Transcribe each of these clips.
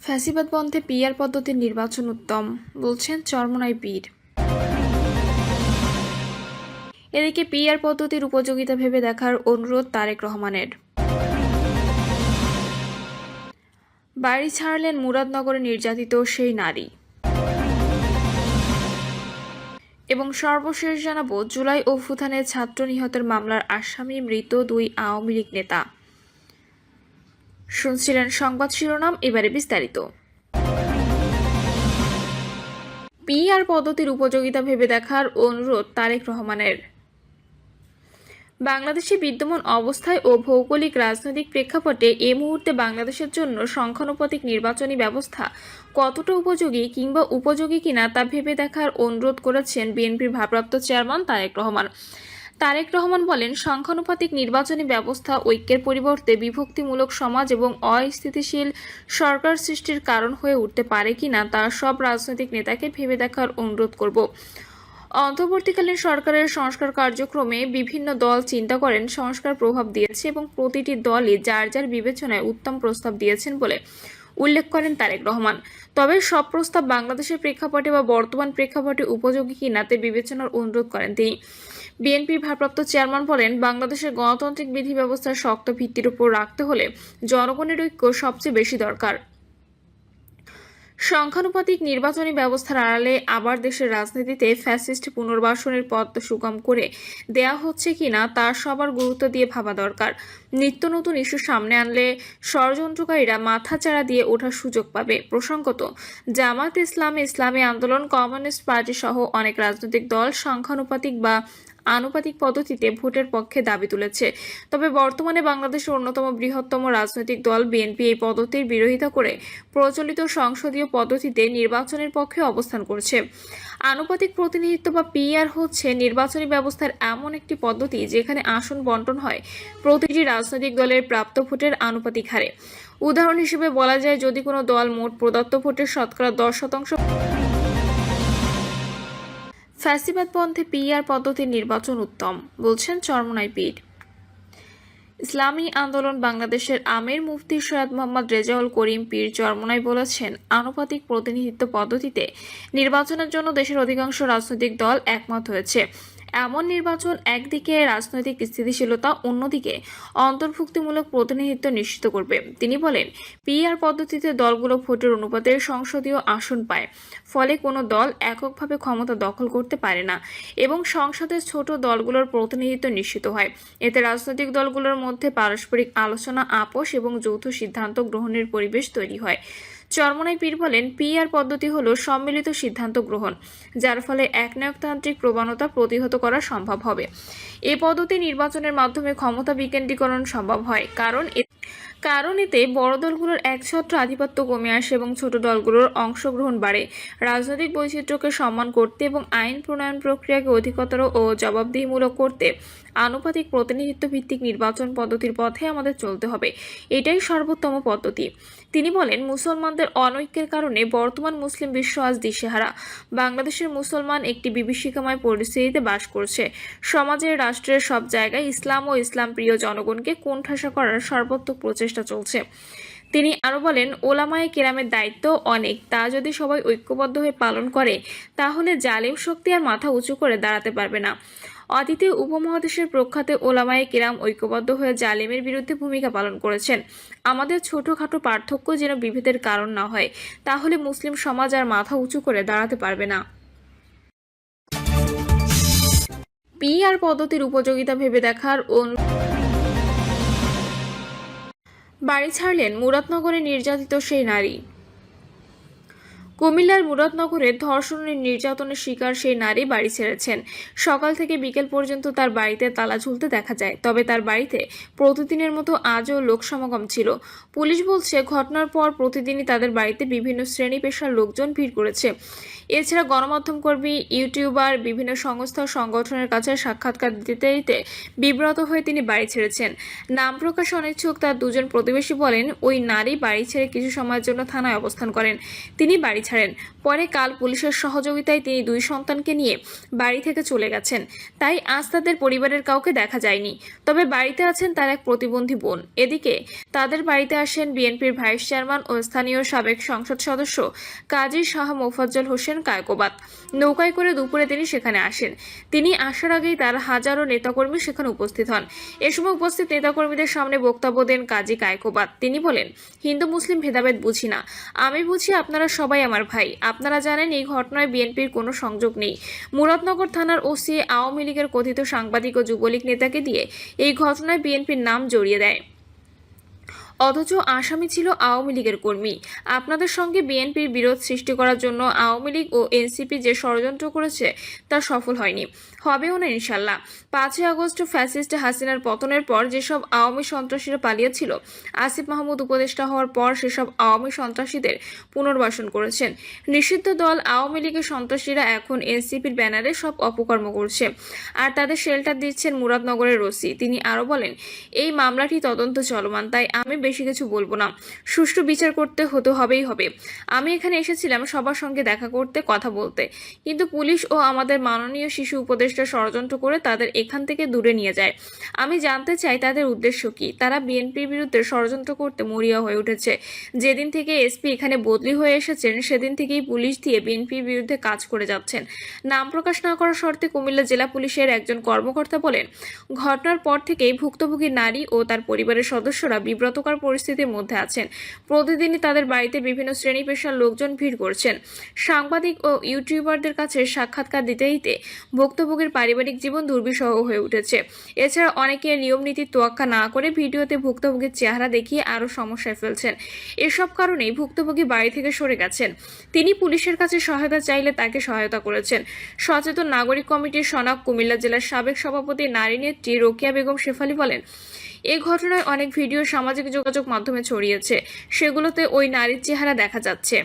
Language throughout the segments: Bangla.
ফ্যাসিবাদ বন্ধে পিআর পদ্ধতির নির্বাচন উত্তম, বলছেন চরমোনাই পীর। এদিকে পিআর পদ্ধতির উপযোগিতা ভেবে দেখার অনুরোধ তারেক রহমানের। বাড়ি ছাড়লেন মুরাদনগরে নির্যাতিত সেই নারী। এবং সর্বশেষ জানাবো, জুলাই অভ্যুত্থানে ছাত্র নিহতের মামলার আসামি মৃত 2 আওয়ামী লীগ নেতা। শুনছিলেন সংবাদ শিরোনাম, এবারে বিস্তারিত। পিআর পদ্ধতির উপযোগিতা ভেবে দেখার অনুরোধ তারেক রহমানের। বাংলাদেশে বিদ্যমান অবস্থায় ও ভৌগোলিক রাজনৈতিক প্রেক্ষাপটে এ মুহূর্তে বাংলাদেশের জন্য সংখ্যানুপাতিক নির্বাচনী ব্যবস্থা কতটা উপযোগী কিংবা উপযোগী কিনা তা ভেবে দেখার অনুরোধ করেছেন বিএনপির ভারপ্রাপ্ত চেয়ারম্যান তারেক রহমান। তারেক রহমান বলেন, সংখ্যানুপাতিক নির্বাচনী ব্যবস্থা ঐক্যের পরিবর্তে বিভক্তিমূলক সমাজ এবং অস্থিতিশীল সরকার সৃষ্টির কারণ হয়ে উঠতে পারে কিনা তা সব রাজনৈতিক নেতাকে ভেবে দেখার অনুরোধ করব। অন্তর্বর্তীকালীন সরকারের সংস্কার কার্যক্রমে বিভিন্ন দল চিন্তা করেন, সংস্কার প্রভাব দিয়েছে এবং প্রতিটি দলই যার যার বিবেচনায় উত্তম প্রস্তাব দিয়েছেন বলে উল্লেখ করেন তারেক রহমান। তবে সব প্রস্তাব বাংলাদেশের প্রেক্ষাপটে বা বর্তমান প্রেক্ষাপটে উপযোগী কিনা তে বিবেচনার অনুরোধ করেন তিনি। বিএনপির ভারপ্রাপ্ত চেয়ারম্যান বলেন, বাংলাদেশের গণতান্ত্রিক বিধি ব্যবস্থার শক্ত ভিত্তির উপর রাখতে হলে জনগণের ঐক্য সবচেয়ে বেশি দরকার। সংখ্যানুপাতিক নির্বাচনী ব্যবস্থার আড়ালে আবার দেশের রাজনীতিতে ফ্যাসিস্ট পুনর্বাসনের পথ সুগম করে দেয়া হচ্ছে কিনা তা সবার গুরুত্ব দিয়ে ভাবা দরকার। নিত্য নতুন ইস্যু সামনে আনলে ষড়যন্ত্রকারীরা মাথাচাড়া দিয়ে ওঠার সুযোগ পাবে। প্রসঙ্গত, জামাত ইসলামী, ইসলামী আন্দোলন, কমিউনিস্ট পার্টি সহ অনেক রাজনৈতিক দল সংখ্যানুপাতিক বা আনুপাতিক পদ্ধতিতে ভোটের পক্ষে দাবি তুলেছে। তবে বর্তমানে বাংলাদেশের অন্যতম বৃহত্তম রাজনৈতিক দল বিএনপি এই পদ্ধতির বিরোধিতা করে প্রচলিত সংসদীয় পদ্ধতিতে নির্বাচনের পক্ষে অবস্থান করছে। আনুপাতিক প্রতিনিধিত্ব বা পিআর হচ্ছে নির্বাচনী ব্যবস্থার এমন একটি পদ্ধতি যেখানে আসন বন্টন হয় প্রতিটি রাজনৈতিক দলের প্রাপ্ত ভোটের আনুপাতিক হারে। উদাহরণ হিসেবে বলা যায়, যদি কোনো দল মোট প্রদত্ত ভোটের শতকরা 10% ফ্যাসিবাদ বন্ধে পিআর পদ্ধতির নির্বাচন উত্তম, বলছেন চরমোনাই পীর। ইসলামী আন্দোলন বাংলাদেশের আমির মুফতি সৈয়দ মোহাম্মদ রেজাউল করিম পীর চরমোনাই বলেছেন, আনুপাতিক প্রতিনিধিত্ব পদ্ধতিতে নির্বাচনের জন্য দেশের অধিকাংশ রাজনৈতিক দল একমত হয়েছে। এমন নির্বাচন একদিকে রাজনৈতিক স্থিতিশীলতা, অন্যদিকে অন্তর্ভুক্তিমূলক প্রতিনিধিত্ব নিশ্চিত করবে। তিনি বলেন, পিআর পদ্ধতিতে দলগুলো ভোটের অনুপাতে সংসদীয় আসন পায়, ফলে কোনো দল এককভাবে ক্ষমতা দখল করতে পারে না এবং সংসদের ছোট দলগুলোর প্রতিনিধিত্ব নিশ্চিত হয়। এতে রাজনৈতিক দলগুলোর মধ্যে পারস্পরিক আলোচনা, আপোষ এবং যৌথ সিদ্ধান্ত গ্রহণের পরিবেশ তৈরি হয়। চরমোনাই পীর বলেন, পিআর পদ্ধতি হলো সম্মিলিত সিদ্ধান্ত গ্রহণ, যার ফলে একনায়কতান্ত্রিক প্রবণতা প্রতিহত করা সম্ভব হবে। এই পদ্ধতি নির্বাচনের মাধ্যমে ক্ষমতা বিকেন্দ্রীকরণ সম্ভব হয়, কারণ এতে বড় দলগুলোর একছত্র আধিপত্য কমে আসে এবং ছোট দলগুলোর অংশগ্রহণ বাড়ে। রাজনৈতিক বৈচিত্র্যকে সম্মান করতে এবং আইন প্রণয়ন প্রক্রিয়াকে অধিকতর ও জবাবদিহিমূলক করতে আনুপাতিক প্রতিনিধিত্ব ভিত্তিক নির্বাচন পদ্ধতির পথে আমাদের চলতে হবে। এটাই সর্বোত্তম পদ্ধতি। তিনি বলেন, মুসলমানদের অনৈক্যের কারণে বর্তমান মুসলিম বিশ্ব আজ দিশেহারা। বাংলাদেশের মুসলমান একটি বিভীষিকাময় পরিস্থিতিতে বাস করছে। সমাজের, রাষ্ট্রের সব জায়গায় ইসলাম ও ইসলাম প্রিয় জনগণকে কোণঠাসা করার সর্বাত্মক প্রচেষ্টা চলছে। তিনি আরো বলেন, ওলামায়ে কেরামের দায়িত্ব অনেক, তা যদি সবাই ঐক্যবদ্ধ হয়ে পালন করে তাহলে জালিম শক্তি আর মাথা উঁচু করে দাঁড়াতে পারবে না। অতীতে উপমহাদেশের প্রখ্যাত ওলামায়ে কেরাম ঐক্যবদ্ধ হয়ে জালিমের বিরুদ্ধে ভূমিকা পালন করেছেন। আমাদের ছোটখাটো পার্থক্য যেন বিভেদের কারণ না হয়, তাহলে মুসলিম সমাজ আর মাথা উঁচু করে দাঁড়াতে পারবে না। পিআর পদ্ধতির উপযোগিতা ভেবে দেখার বাড়ি ছাড়লেন মুরাদনগরে নির্যাতিত সেই নারী। কুমিল্লার মুরাদনগরে ধর্ষণ ও নির্যাতনের শিকার সেই নারী বাড়ি ছেড়েছেন। সকাল থেকে বিকেল পর্যন্ত তার বাড়িতে তালা ঝুলতে দেখা যায়। তবে তার বাড়িতে প্রতিদিনের মতো আজও লোক সমাগম ছিল। পুলিশ বলছে, ঘটনার পর প্রতিদিনই তাদের বাড়িতে বিভিন্ন শ্রেণী পেশার লোকজন ভিড় করেছে। এছাড়া গণমাধ্যম কর্মী, ইউটিউবার, বিভিন্ন সংস্থা ও সংগঠনের কাছে সাক্ষাৎকার দিতে দিতে বিব্রত হয়ে তিনি বাড়ি ছেড়েছেন। নাম প্রকাশে অনিচ্ছুক তার দুজন প্রতিবেশী বলেন, ওই নারী বাড়ি ছেড়ে কিছু সময়ের জন্য থানায় অবস্থান করেন। তিনি বাড়ি ছাড়েন। পরে কাল পুলিশের সহযোগিতায় তিনি 2 সন্তানকে নিয়ে বাড়ি থেকে চলে গেছেন। তাই আজ তাদের পরিবারের কাউকে দেখা যায়নি। তবে বাড়িতে আছেন তার এক প্রতিবন্ধী বোন। এদিকে তাদের বাড়িতে আসেন বিএনপির ভাইস চেয়ারম্যান ও স্থানীয় সাবেক সংসদ সদস্য কাজী শাহ মোফাজ্জল হোসেন কায়কোবাদ। নৌকায় করে দুপুরে তিনি সেখানে আসেন। তিনি আসার আগেই তার হাজারো নেতাকর্মী সেখানে উপস্থিত হন। এ সময় উপস্থিত নেতাকর্মীদের সামনে বক্তব্য দেন কাজী কায়কোবাদ। তিনি বলেন, হিন্দু মুসলিম ভেদাভেদ বুঝি না, আমি বুঝি আপনারা সবাই আমার ভাই। আপনারা জানেন এই ঘটনায় বিএনপির কোনো সংযোগ নেই। মুরাদনগর থানার ওসি আওয়ামী লীগের কথিত সাংবাদিক ও যুবলীগ নেতাকে দিয়ে এই ঘটনায় বিএনপির নাম জড়িয়ে দেয়, অথচ আসামি ছিল আওয়ামী লীগের কর্মী। আপনাদের সঙ্গে বিএনপির বিরোধ সৃষ্টি করার জন্য আওয়ামী লীগ ও এনসিপি যে ষড়যন্ত্র করেছে তা সফল হয়নি, হবেও না ইনশাল্লাহ। 5ই আগস্ট ফ্যাসিস্ট হাসিনার পতনের পর যেসব আওয়ামী সন্ত্রাসীরা পালিয়েছিল, আসিফ মাহমুদ উপদেষ্টা হওয়ার পর সেসব আওয়ামী সন্ত্রাসীদের পুনর্বাসন করেছেন। নিষিদ্ধ দল আওয়ামী লীগের সন্ত্রাসীরা এখন এনসিপির ব্যানারে সব অপকর্ম করছে, আর তাদের শেল্টার দিচ্ছেন মুরাদনগরের ওসি। তিনি আরও বলেন, এই মামলাটি তদন্ত চলমান, তাই আমি বেশি কিছু বলবো না। সুষ্ঠু বিচার করতে হবেই হবে। আমি এখানে এসেছিলাম সবার সঙ্গে দেখা করতে, কথা বলতে, কিন্তু পুলিশ ও আমাদের মাননীয় শিশু উপদেষ্টা ষড়যন্ত্র করে তাদের এখান থেকে দূরে নিয়ে যায়। আমি জানতে চাই তাদের উদ্দেশ্য কি। তারা বিএনপির বিরুদ্ধে ষড়যন্ত্র করতে মরিয়া হয়ে উঠেছে। যেদিন থেকে এসপি এখানে বদলি হয়ে এসেছেন সেদিন থেকেই পুলিশ দিয়ে বিএনপির বিরুদ্ধে কাজ করে যাচ্ছেন। নাম প্রকাশ না করার শর্তে কুমিল্লা জেলা পুলিশের একজন কর্মকর্তা বলেন, ঘটনার পর থেকেই ভুক্তভোগী নারী ও তার পরিবারের সদস্যরা বিব্রতকর পরিস্থিতির মধ্যে আছেন। প্রতিদিনই তাদের বাড়িতে বিভিন্ন শ্রেণী পেশার লোকজন ভিড় করছেন। সাংবাদিক ও ইউটিউবারদের কাছে সাক্ষাৎকার দিতে দিতে ভুক্তভোগীর পারিবারিক জীবন দুর্বিষহ হয়ে উঠেছে। এছাড়া অনেকে নিয়ম নীতির তোয়াক্কা না করে ভিডিওতে ভুক্তভোগীর চেহারা দেখিয়ে আরও সমস্যায় ফেলছেন। এসব কারণেই ভুক্তভোগী বাড়ি থেকে সরে গেছেন। তিনি পুলিশের কাছে সহায়তা চাইলে তাকে সহায়তা করেছেন। সচেতন নাগরিক কমিটির সনাক কুমিল্লা জেলার সাবেক সভাপতি নারী নেত্রী রোকেয়া বেগম শেফালি বলেন, এই ঘটনায় অনেক ভিডিও সামাজিক যোগাযোগ মাধ্যমে ছড়িয়েছে, সেগুলোতে ওই নারীর চেহারা দেখা যাচ্ছে।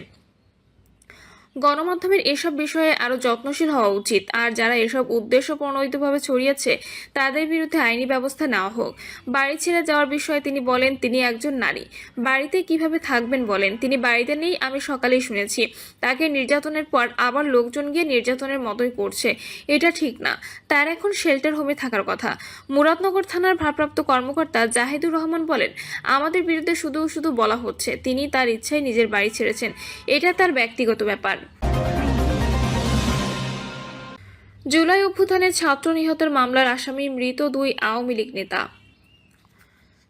গণমাধ্যমের এসব বিষয়ে আরও যত্নশীল হওয়া উচিত, আর যারা এসব উদ্দেশ্য প্রণোদিতভাবে ছড়িয়েছে তাদের বিরুদ্ধে আইনি ব্যবস্থা নেওয়া হোক। বাড়ি ছেড়ে যাওয়ার বিষয়ে তিনি বলেন, তিনি একজন নারী, বাড়িতে কিভাবে থাকবেন বলেন। তিনি বাড়িতে নেই, আমি সকালেই শুনেছি। তাকে নির্যাতনের পর আবার লোকজন গিয়ে নির্যাতনের মতোই করছে, এটা ঠিক না। তার এখন শেল্টার হোমে থাকার কথা। মুরাদনগর থানার ভারপ্রাপ্ত কর্মকর্তা জাহিদুর রহমান বলেন, আমাদের বিরুদ্ধে শুধু বলা হচ্ছে তিনি তার ইচ্ছায় নিজের বাড়ি ছেড়েছেন, এটা তার ব্যক্তিগত ব্যাপার। জুলাই অভ্যুত্থানে ছাত্র নিহতের মামলার আসামি মৃত 2 আওয়ামী লীগ নেতা।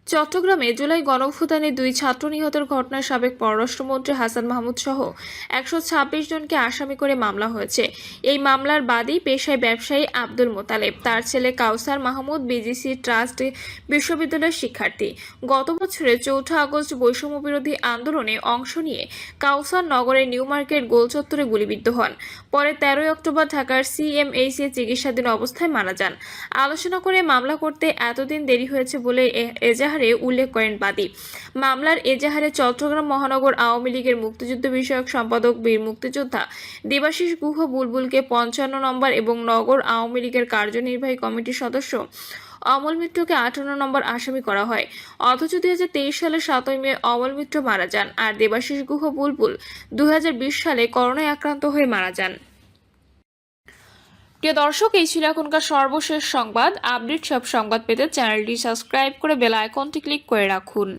চট্টগ্রামে জুলাই গণঅভ্যুত্থানে 2 ছাত্র নিহতের ঘটনায় সাবেক পররাষ্ট্রমন্ত্রী হাসান মাহমুদ সহ 126 জনকে আসামি করে মামলা হয়েছে। এই মামলার বাদী পেশায় ব্যবসায়ী আব্দুল মোতালেব, তার ছেলে কাউসার মাহমুদ বিজিসি ট্রাস্ট বিশ্ববিদ্যালয়ের শিক্ষার্থী। গত বছরের 4 আগস্ট বৈষম্য বিরোধী আন্দোলনে অংশ নিয়ে কাউসার নগরের নিউ মার্কেট গোল চত্বরে গুলিবিদ্ধ হন। পরে 13 অক্টোবর ঢাকার সিএমএইচে চিকিৎসাধীন অবস্থায় মারা যান। আলোচনা করে মামলা করতে এতদিন দেরি হয়েছে বলে এজাহারে উল্লেখ করেন বাদী। মামলার এজাহারে চট্টগ্রাম মহানগর আওয়ামী লীগের মুক্তিযুদ্ধ বিষয়ক সম্পাদক বীর মুক্তিযোদ্ধা দেবাশিস গুহ বুলবুলকে 55 নম্বর এবং নগর আওয়ামী লীগের কার্যনির্বাহী কমিটির সদস্য অমল মিত্রকে 58 নম্বর আসামি করা হয়। অথচ 2023 সালের 7ই মে অমল মিত্র মারা যান, আর দেবাশিস গুহ বুলবুল 2020 সালে করোনায় আক্রান্ত হয়ে মারা যান। প্রিয় দর্শক, এই ছিল এখনকার সর্বশেষ সংবাদ। আপডেট সব সংবাদ পেতে চ্যানেলটি সাবস্ক্রাইব করে বেল আইকনটি ক্লিক করে রাখুন।